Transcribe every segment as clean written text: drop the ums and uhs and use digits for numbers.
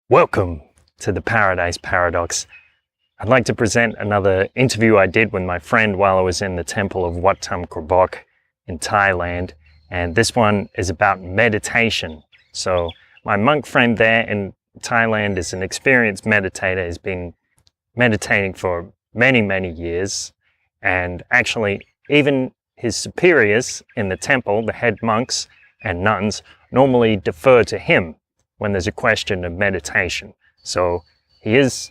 Welcome to the Paradise Paradox. I'd like to present another interview I did with my friend while I was in the temple of Wat Tham Krabok in Thailand. And this one is about meditation. So my monk friend there in Thailand is an experienced meditator. He's been meditating for many, many years. And actually, even his superiors in the temple, the head monks and nuns, normally defer to him when there's a question of meditation. So he is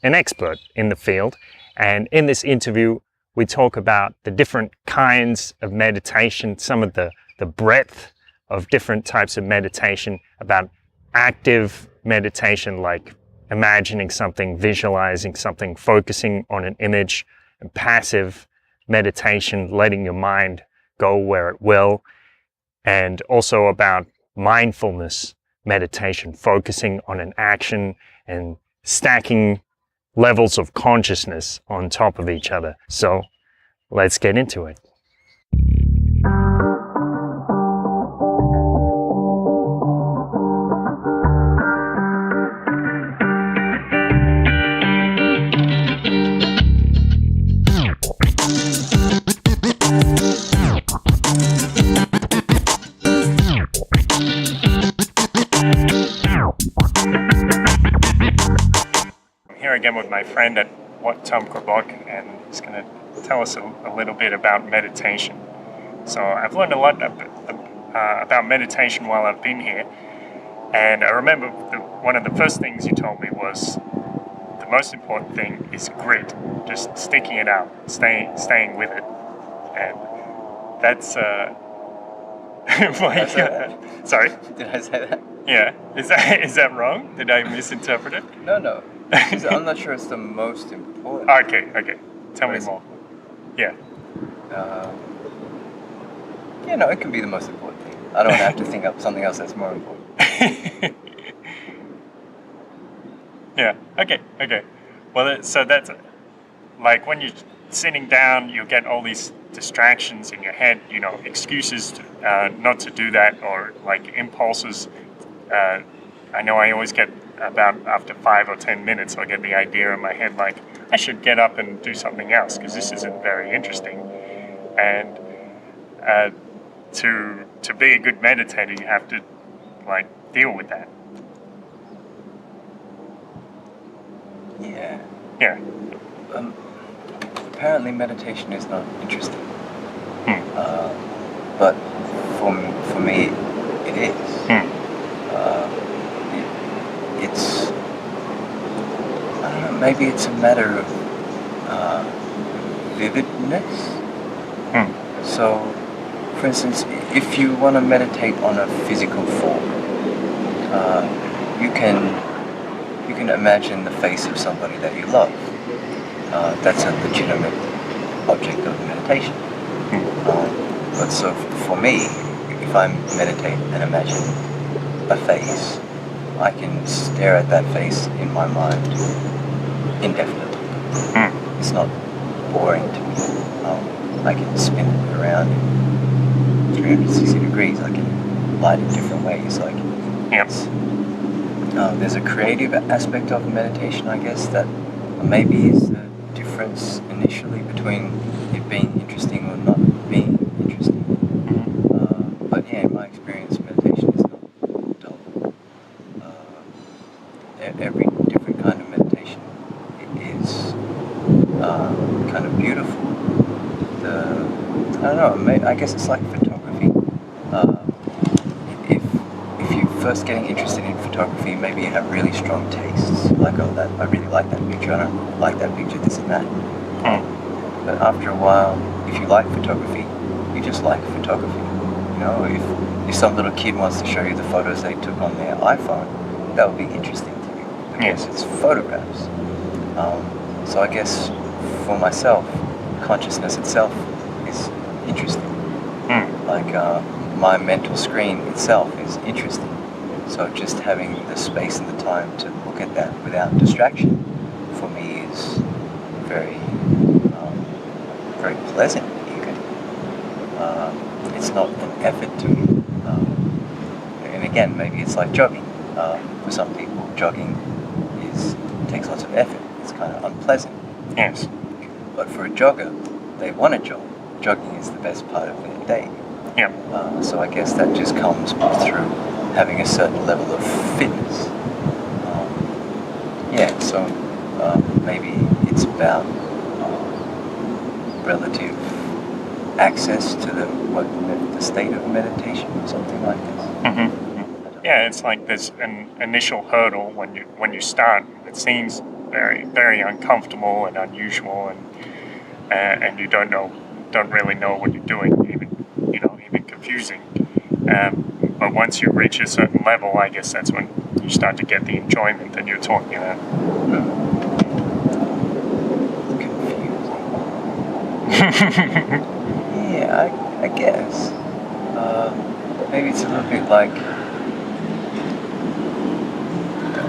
an expert in the field. And in this interview, we talk about the different kinds of meditation, some of the breadth of different types of meditation, about active meditation like imagining something, visualizing something, focusing on an image, and passive meditation, letting your mind go where it will, and also about mindfulness meditation, focusing on an action and stacking levels of consciousness on top of each other. So let's get into it. Here again with my friend at Wat Tham Krabok, and he's going to tell us a little bit about meditation. So I've learned a lot about meditation while I've been here, and I remember one of the first things you told me was the most important thing is grit, just sticking it out, staying with it, and that's sorry? Did I say that? Yeah. Is that wrong? Did I misinterpret it? No. I'm not sure it's the most important. Okay. Tell me more. Yeah. It can be the most important thing. I don't have to think up something else that's more important. Yeah. Okay. Well, so that's like when you're sitting down, you get all these distractions in your head, excuses not to do that, or like impulses. I know I always get about after 5 or 10 minutes, I get the idea in my head like I should get up and do something else because this isn't very interesting. And to be a good meditator, you have to like deal with that. Yeah. Apparently, meditation is not interesting. But for me, it is. It's, I don't know, maybe it's a matter of vividness. So, for instance, if you want to meditate on a physical form, you can imagine the face of somebody that you love. That's a legitimate object of meditation. But so for me, if I meditate and imagine a face, I can stare at that face in my mind indefinitely. It's not boring to me. I can spin it around in 360 degrees. I can light it different ways. There's a creative aspect of meditation, I guess, that maybe is the difference initially between it being interesting or not being interesting. But yeah, in my experience, meditation is not dull. Every different kind of meditation is kind of beautiful. I don't know, I guess it's like photography. If you're first getting interested in photography, maybe you have really strong tastes, like, I really like that picture, I don't like that picture, this and that. But after a while, if you like photography, you just like photography. If some little kid wants to show you the photos they took on their iPhone, that would be interesting to you, because it's photographs. So I guess for myself, consciousness itself is interesting. Like my mental screen itself is interesting. So just having the space and the time to look at that without distraction, for me, is very, very pleasant even. It's not an effort to me. And again, maybe it's like jogging for some people. jogging takes lots of effort. It's kind of unpleasant. Yes. But for a jogger, they want to jog. Jogging is the best part of their day. Yeah. So I guess that just comes through having a certain level of fitness. So maybe it's about relative access to the state of meditation or something like this. Mm-hmm. Yeah, it's like there's an initial hurdle when you start. It seems very, very uncomfortable and unusual, and you don't really know what you're doing, even confusing. But once you reach a certain level, I guess that's when you start to get the enjoyment that you're talking about. Confusing. Yeah, I guess. Maybe it's a little bit like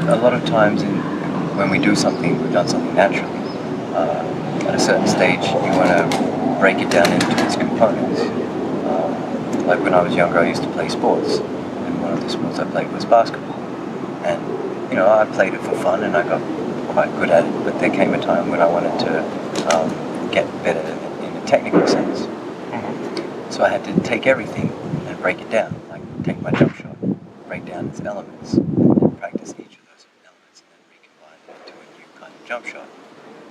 a lot of times when we do something, we've done something naturally. At a certain stage, you want to break it down into its components. Like when I was younger, I used to play sports, and one of the sports I played was basketball. And I played it for fun, and I got quite good at it. But there came a time when I wanted to get better in a technical sense. Mm-hmm. So I had to take everything and break it down. Like take my jump shot, break down its elements, and then practice each of those elements, and then recombine it into a new kind of jump shot.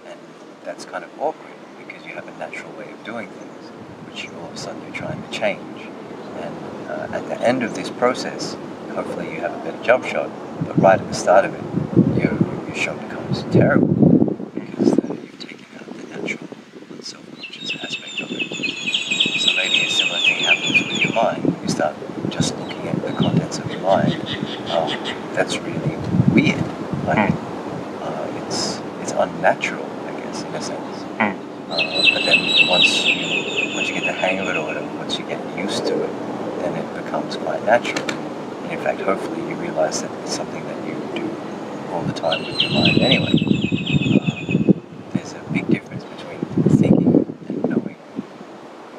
And that's kind of awkward because you have a natural way of doing things, which all of a sudden you're trying to change. And at the end of this process, hopefully you have a better jump shot, but right at the start of it, your shot becomes terrible because you've taken out the natural, self-conscious aspect of it. So maybe a similar thing happens with your mind. You start just looking at the contents of your mind. That's really weird. Like it's unnatural, I guess, in a sense. But then once you get the hang of it, or once you get used to it, then it becomes quite natural. And in fact, hopefully you realize that it's something that you do all the time with your mind anyway. There's a big difference between thinking and knowing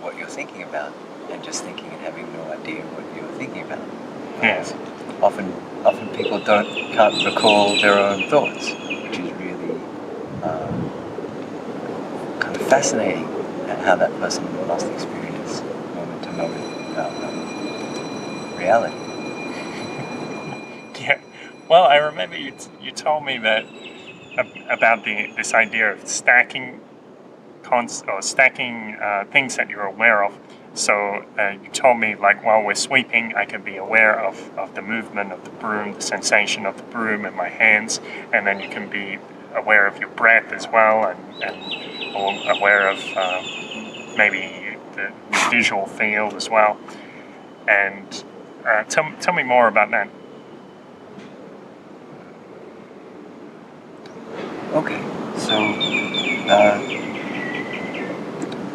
what you're thinking about, and just thinking and having no idea what you're thinking about. Yes. Often people can't recall their own thoughts, which is really kind of fascinating at how that person must experience moment to moment reality. Yeah. Well, I remember you told me that about this idea of stacking things that you're aware of. So you told me, like, while we're sweeping, I can be aware of the movement of the broom, the sensation of the broom in my hands, and then you can be aware of your breath as well, or aware of maybe the visual field as well. And tell me more about that. Okay, so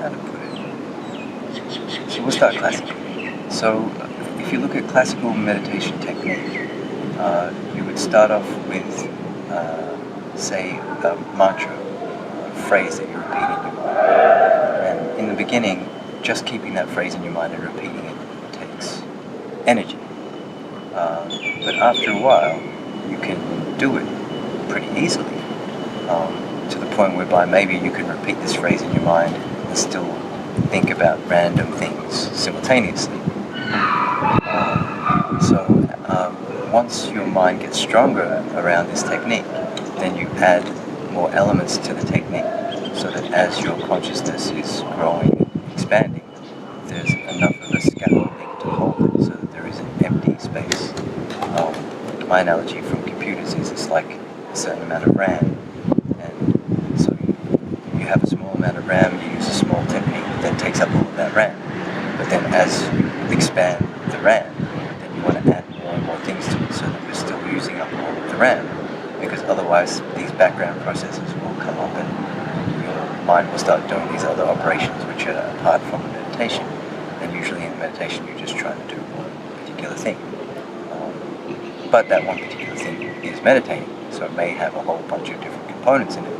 how to put it? So we'll start classically. So if you look at classical meditation technique, you would start off with, say, a mantra, a phrase that you're repeating in your mind. And in the beginning, just keeping that phrase in your mind and repeating it takes energy. But after a while, you can do it pretty easily. To the point whereby maybe you can repeat this phrase in your mind and still think about random things simultaneously. Once your mind gets stronger around this technique, then you add more elements to the technique, so that as your consciousness is growing and expanding, there's enough of a scaffolding to hold it, so that there is an empty space. My analogy from computers is it's like a certain amount of RAM. You have a small amount of RAM, you use a small technique that takes up all of that RAM. But then as you expand the RAM, then you want to add more and more things to it, so that you're still using up all of the RAM. Because otherwise these background processes will come up and your mind will start doing these other operations which are apart from the meditation. And usually in meditation you're just trying to do one particular thing. But that one particular thing is meditating, so it may have a whole bunch of different components in it.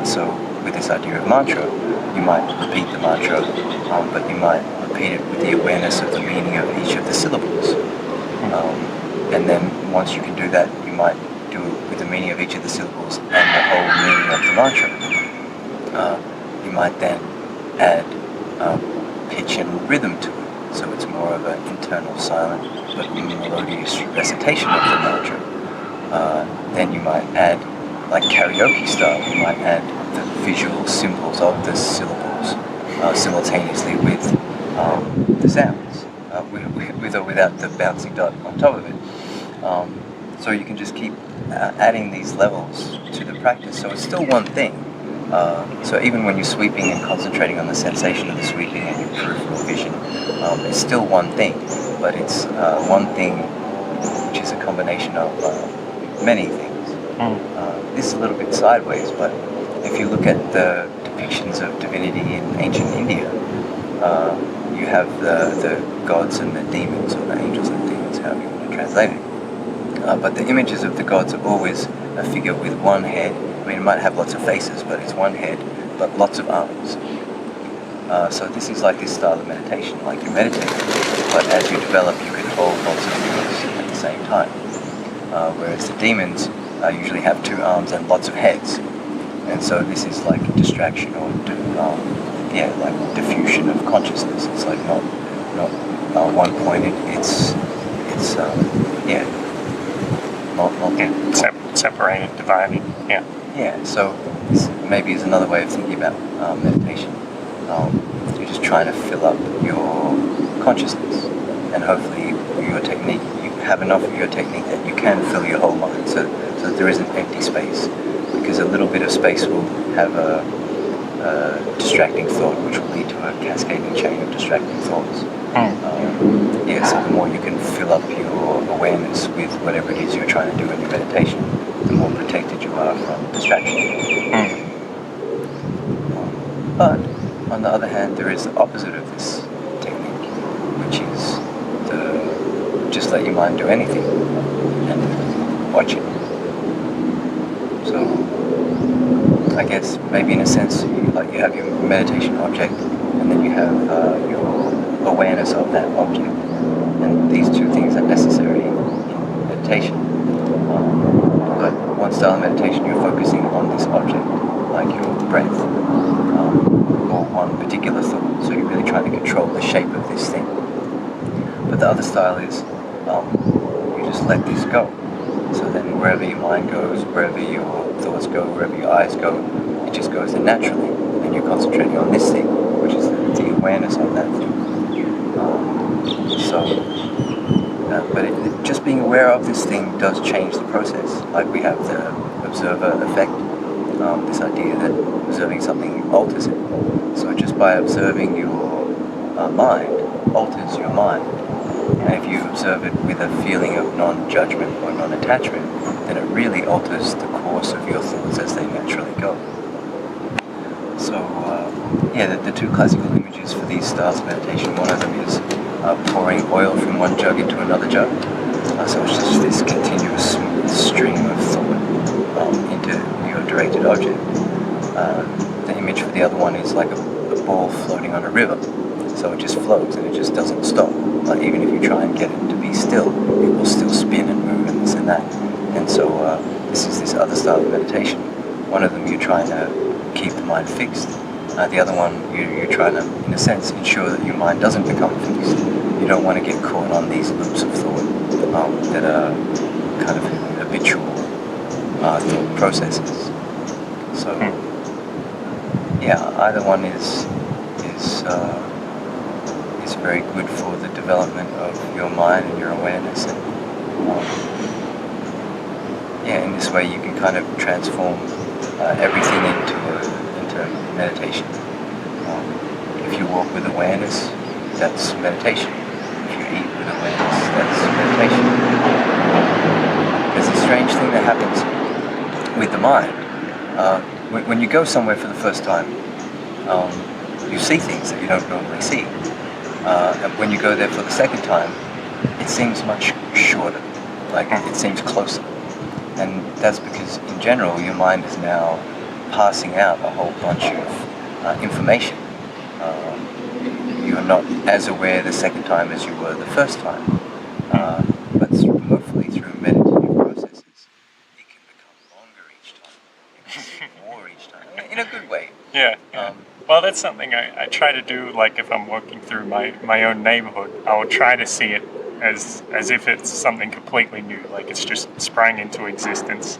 So with this idea of mantra, you might repeat the mantra, but you might repeat it with the awareness of the meaning of each of the syllables. And then once you can do that, you might meaning of each of the syllables and the whole meaning of the mantra. You might then add pitch and rhythm to it, so it's more of an internal silent but melodious recitation of the mantra. Then you might add, like karaoke style, you might add the visual symbols of the syllables simultaneously with the sounds, with or without the bouncing dot on top of it. So you can just keep adding these levels to the practice. So it's still one thing. So even when you're sweeping and concentrating on the sensation of the sweeping and your peripheral vision, it's still one thing, but it's one thing which is a combination of many things. This is a little bit sideways, but if you look at the depictions of divinity in ancient India, you have the gods and the demons, or the angels and demons, however you want to translate it. But the images of the gods are always a figure with one head. I mean, it might have lots of faces, but it's one head, but lots of arms. So this is like this style of meditation, like you're meditating, but as you develop, you can hold lots of figures at the same time. Whereas the demons usually have two arms and lots of heads. And so this is like distraction or like diffusion of consciousness. It's like not one-pointed. It's separated, divided. Yeah. Yeah. So this maybe is another way of thinking about meditation. You're just trying to fill up your consciousness, and hopefully your technique, you have enough of your technique that you can fill your whole mind, so that there isn't empty space. Because a little bit of space will have a distracting thought, which will lead to a cascading chain of distracting thoughts. So the more you can fill up your awareness with whatever it is you're trying to do in your meditation, the more protected you are from distraction. But on the other hand, there is the opposite of this technique, which is just let your mind do anything and watch it. So I guess maybe in a sense, you have your meditation object, and then you have your awareness of that object, and these two things are necessary in meditation. But one style of meditation, you're focusing on this object, like your breath, or one particular thought. So you're really trying to control the shape of this thing. But the other style is you just let this go. So then wherever your mind goes, wherever your thoughts go, wherever your eyes go, it just goes there naturally. And you're concentrating on this thing, which is the awareness of that thing. But just being aware of this thing does change the process. Like we have the observer effect, this idea that observing something alters it. So just by observing your mind alters your mind. And if you observe it with a feeling of non-judgment or non-attachment, then it really alters the course of your thoughts as they naturally go. So, the two classical images for these styles of meditation, one of them is pouring oil from one jug into another jug. So it's just this continuous smooth stream of thought into your directed object. The image for the other one is like a ball floating on a river. So it just flows and it just doesn't stop. Like even if you try and get it to be still, it will still spin and move and this and that. And so this is this other style of meditation. One of them you're trying to keep the mind fixed. The other one you're trying to, in a sense, ensure that your mind doesn't become fixed. You don't want to get caught on these loops of thought that are kind of habitual thought processes. So either one is very good for the development of your mind and your awareness, and in this way you can kind of transform everything into meditation. If you walk with awareness, that's meditation. If you eat with awareness, that's meditation. There's a strange thing that happens with the mind. When you go somewhere for the first time, you see things that you don't normally see. And when you go there for the second time, it seems much shorter, like it seems closer. And that's because in general your mind is now passing out a whole bunch of information. You're not as aware the second time as you were the first time. But hopefully through meditative processes, it can become war each time, in a good way. Yeah. Well, that's something I try to do. Like if I'm walking through my own neighborhood, I will try to see it as if it's something completely new. Like it's just sprang into existence,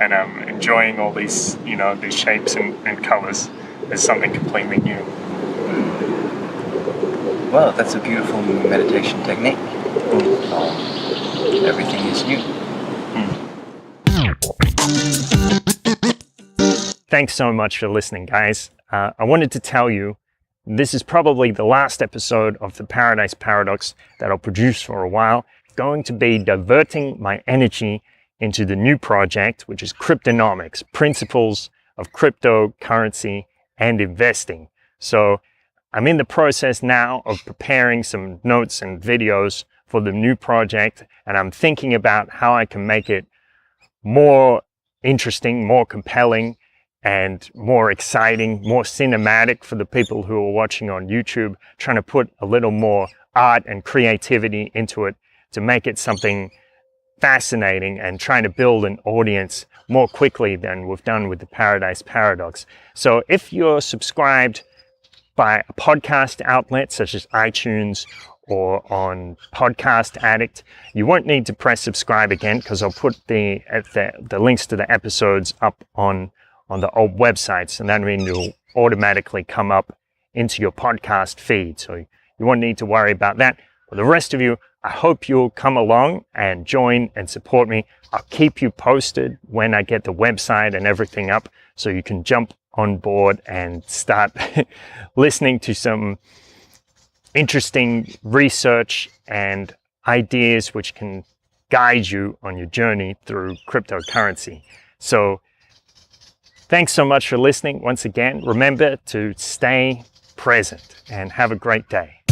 and I'm enjoying all these, these shapes and colors as something completely new. Well, that's a beautiful meditation technique. Everything is new. Thanks so much for listening, guys. I wanted to tell you, this is probably the last episode of the Paradise Paradox that I'll produce for a while. I'm going to be diverting my energy into the new project, which is Cryptonomics, Principles of Cryptocurrency and Investing. So I'm in the process now of preparing some notes and videos for the new project, and I'm thinking about how I can make it more interesting, more compelling, and more exciting, more cinematic for the people who are watching on YouTube, trying to put a little more art and creativity into it to make it something fascinating, and trying to build an audience more quickly than we've done with the Paradise Paradox. So if you're subscribed by a podcast outlet such as iTunes or on Podcast Addict, you won't need to press subscribe again, because I'll put the links to the episodes up on the old websites, and that means it'll automatically come up into your podcast feed. So you won't need to worry about that. For the rest of you, I hope you'll come along and join and support me. I'll keep you posted when I get the website and everything up, so you can jump on board and start listening to some interesting research and ideas which can guide you on your journey through cryptocurrency. So thanks so much for listening. Once again, remember to stay present and have a great day.